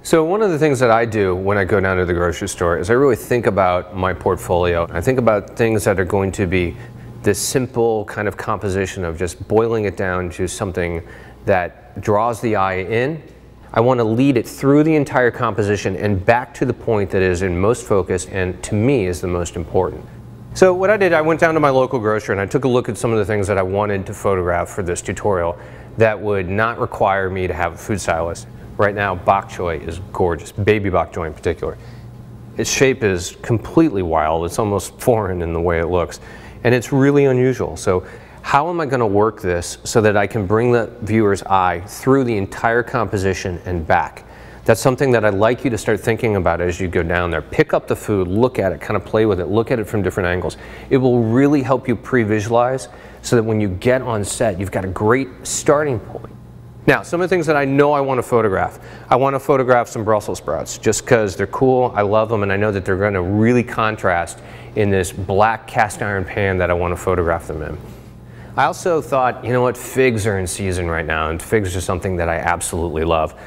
So one of the things that I do when I go down to the grocery store is I really think about my portfolio. I think about things that are going to be this simple kind of composition of just boiling it down to something that draws the eye in. I want to lead it through the entire composition and back to the point that is in most focus and to me is the most important. So what I did, I went down to my local grocer and I took a look at some of the things that I wanted to photograph for this tutorial that would not require me to have a food stylist. Right now, bok choy is gorgeous, baby bok choy in particular. Its shape is completely wild. It's almost foreign in the way it looks. And it's really unusual. So how am I going to work this so that I can bring the viewer's eye through the entire composition and back? That's something that I'd like you to start thinking about as you go down there. Pick up the food, look at it, kind of play with it, look at it from different angles. It will really help you pre-visualize so that when you get on set, you've got a great starting point. Now, some of the things that I know I want to photograph. I want to photograph some Brussels sprouts just because they're cool, I love them, and I know that they're going to really contrast in this black cast iron pan that I want to photograph them in. I also thought, you know what, figs are in season right now, and figs are something that I absolutely love.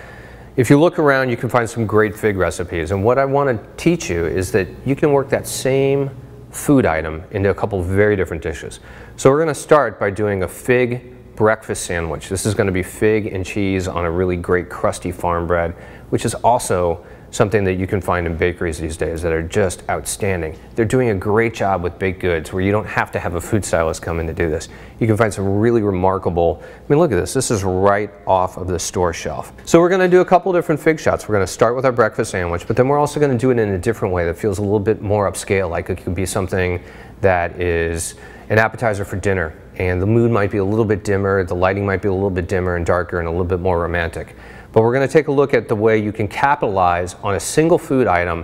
If you look around, you can find some great fig recipes, and what I want to teach you is that you can work that same food item into a couple very different dishes. So we're going to start by doing a fig breakfast sandwich. This is going to be fig and cheese on a really great crusty farm bread, which is also something that you can find in bakeries these days that are just outstanding. They're doing a great job with baked goods where you don't have to have a food stylist come in to do this. You can find some really remarkable, I mean, look at this. This is right off of the store shelf. So we're going to do a couple different fig shots. We're going to start with our breakfast sandwich, but then we're also going to do it in a different way that feels a little bit more upscale, like it could be something that is an appetizer for dinner, and the mood might be a little bit dimmer, the lighting might be a little bit dimmer and darker and a little bit more romantic. But we're going to take a look at the way you can capitalize on a single food item,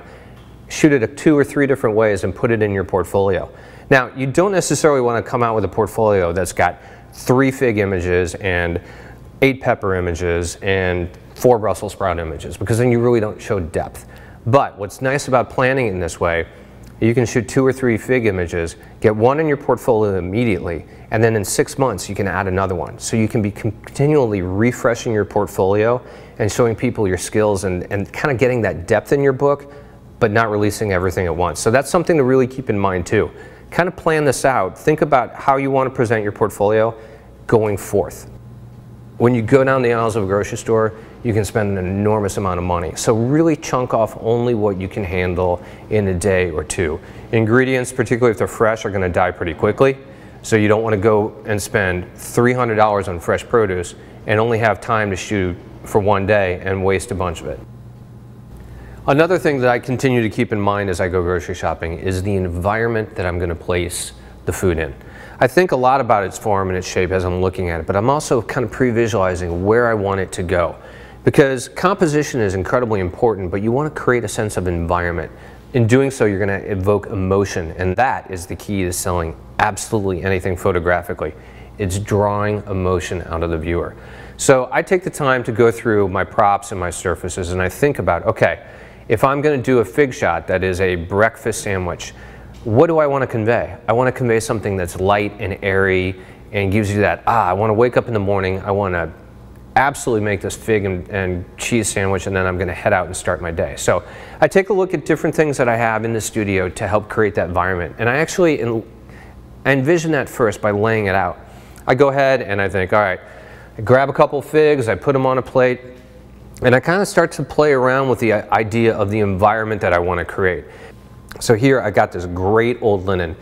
shoot it 2 or 3 different ways and put it in your portfolio. Now, you don't necessarily want to come out with a portfolio that's got 3 fig images and 8 pepper images and 4 Brussels sprout images, because then you really don't show depth. But what's nice about planning in this way, you can shoot 2 or 3 fig images, get one in your portfolio immediately, and then in 6 months you can add another one. So you can be continually refreshing your portfolio and showing people your skills and kind of getting that depth in your book, but not releasing everything at once. So that's something to really keep in mind too. Kind of plan this out. Think about how you want to present your portfolio going forth. When you go down the aisles of a grocery store, you can spend an enormous amount of money. So really chunk off only what you can handle in a day or 2. Ingredients, particularly if they're fresh, are going to die pretty quickly. So you don't want to go and spend $300 on fresh produce and only have time to shoot for 1 day and waste a bunch of it. Another thing that I continue to keep in mind as I go grocery shopping is the environment that I'm going to place the food in. I think a lot about its form and its shape as I'm looking at it, but I'm also kind of pre-visualizing where I want it to go. Because composition is incredibly important, but you want to create a sense of environment. In doing so, you're going to evoke emotion, and that is the key to selling absolutely anything photographically. It's drawing emotion out of the viewer. So I take the time to go through my props and my surfaces, and I think about, okay, if I'm going to do a fig shot that is a breakfast sandwich, what do I want to convey? I want to convey something that's light and airy and gives you that, I want to wake up in the morning, I want to absolutely make this fig and cheese sandwich, and then I'm going to head out and start my day. So I take a look at different things that I have in the studio to help create that environment, and I actually envision that first by laying it out. I go ahead and I think, all right, I grab a couple figs, I put them on a plate, and I kind of start to play around with the idea of the environment that I want to create. So here I got this great old linen.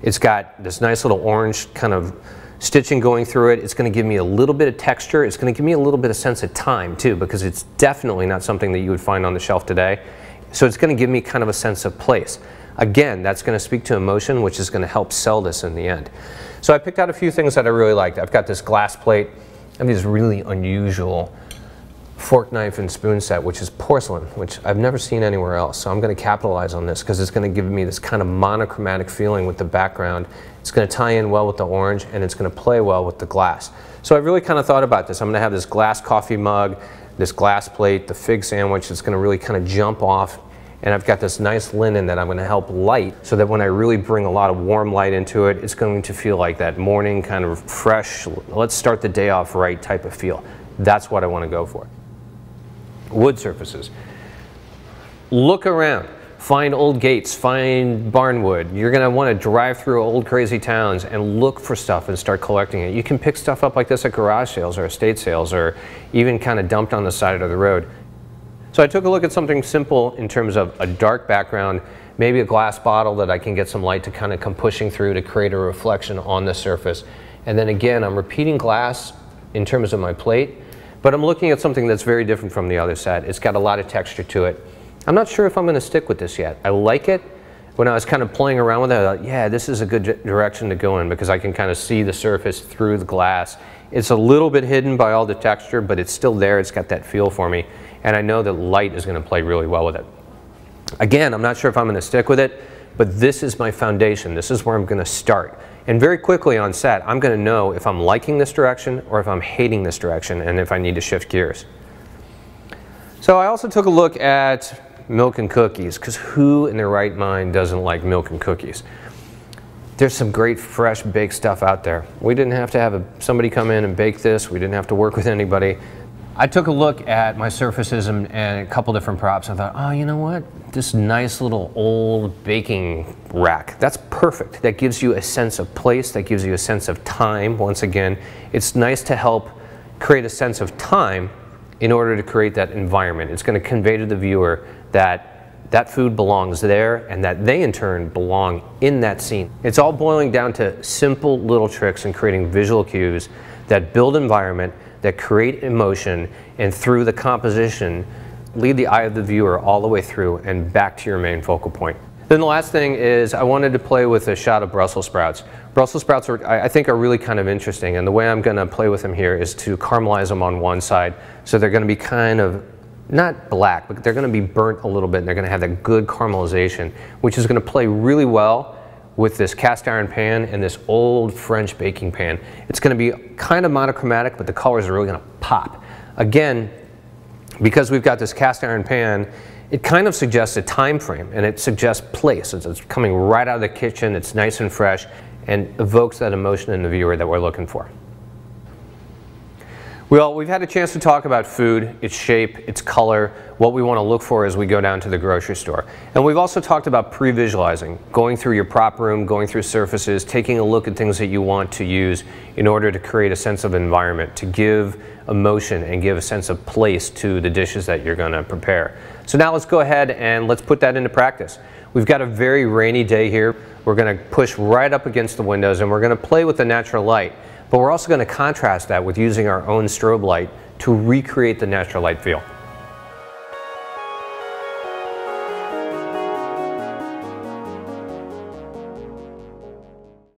It's got this nice little orange kind of stitching going through it. It's going to give me a little bit of texture. It's going to give me a little bit of sense of time too, because it's definitely not something that you would find on the shelf today. So it's going to give me kind of a sense of place. Again, that's going to speak to emotion, which is going to help sell this in the end. So I picked out a few things that I really liked. I've got this glass plate and these really unusual fork, knife, and spoon set, which is porcelain, which I've never seen anywhere else. So I'm going to capitalize on this because it's going to give me this kind of monochromatic feeling with the background. It's going to tie in well with the orange, and it's going to play well with the glass. So I really kind of thought about this. I'm going to have this glass coffee mug, this glass plate, the fig sandwich that's going to really kind of jump off, and I've got this nice linen that I'm going to help light so that when I really bring a lot of warm light into it, it's going to feel like that morning kind of fresh, let's start the day off right type of feel. That's what I want to go for. Wood surfaces. Look around. Find old gates, find barnwood. You're gonna wanna drive through old crazy towns and look for stuff and start collecting it. You can pick stuff up like this at garage sales or estate sales or even kind of dumped on the side of the road. So I took a look at something simple in terms of a dark background, maybe a glass bottle that I can get some light to kind of come pushing through to create a reflection on the surface. And then again, I'm repeating glass in terms of my plate, but I'm looking at something that's very different from the other set. It's got a lot of texture to it. I'm not sure if I'm going to stick with this yet. I like it. When I was kind of playing around with it, I thought, yeah, this is a good direction to go in because I can kind of see the surface through the glass. It's a little bit hidden by all the texture, but it's still there. It's got that feel for me. And I know that light is going to play really well with it. Again, I'm not sure if I'm going to stick with it, but this is my foundation. This is where I'm going to start. And very quickly on set, I'm going to know if I'm liking this direction or if I'm hating this direction and if I need to shift gears. So I also took a look at milk and cookies, because who in their right mind doesn't like milk and cookies? There's some great fresh baked stuff out there. We didn't have to have somebody come in and bake this. We didn't have to work with anybody. I took a look at my surfaces and a couple different props. I thought, oh, you know what? This nice little old baking rack, that's perfect. That gives you a sense of place. That gives you a sense of time. Once again, it's nice to help create a sense of time in order to create that environment. It's going to convey to the viewer that that food belongs there and that they in turn belong in that scene. It's all boiling down to simple little tricks and creating visual cues that build environment, that create emotion, and through the composition lead the eye of the viewer all the way through and back to your main focal point. Then the last thing is I wanted to play with a shot of Brussels sprouts. Brussels sprouts I think are really kind of interesting, and the way I'm going to play with them here is to caramelize them on one side, so they're going to be kind of not black, but they're going to be burnt a little bit, and they're going to have that good caramelization, which is going to play really well with this cast iron pan and this old French baking pan. It's going to be kind of monochromatic, but the colors are really going to pop. Again, because we've got this cast iron pan, it kind of suggests a time frame, and it suggests place. It's coming right out of the kitchen, it's nice and fresh, and evokes that emotion in the viewer that we're looking for. Well, we've had a chance to talk about food, its shape, its color, what we want to look for as we go down to the grocery store. And we've also talked about pre-visualizing, going through your prop room, going through surfaces, taking a look at things that you want to use in order to create a sense of environment, to give emotion and give a sense of place to the dishes that you're going to prepare. So now let's go ahead and let's put that into practice. We've got a very rainy day here. We're going to push right up against the windows and we're going to play with the natural light. But we're also going to contrast that with using our own strobe light to recreate the natural light feel.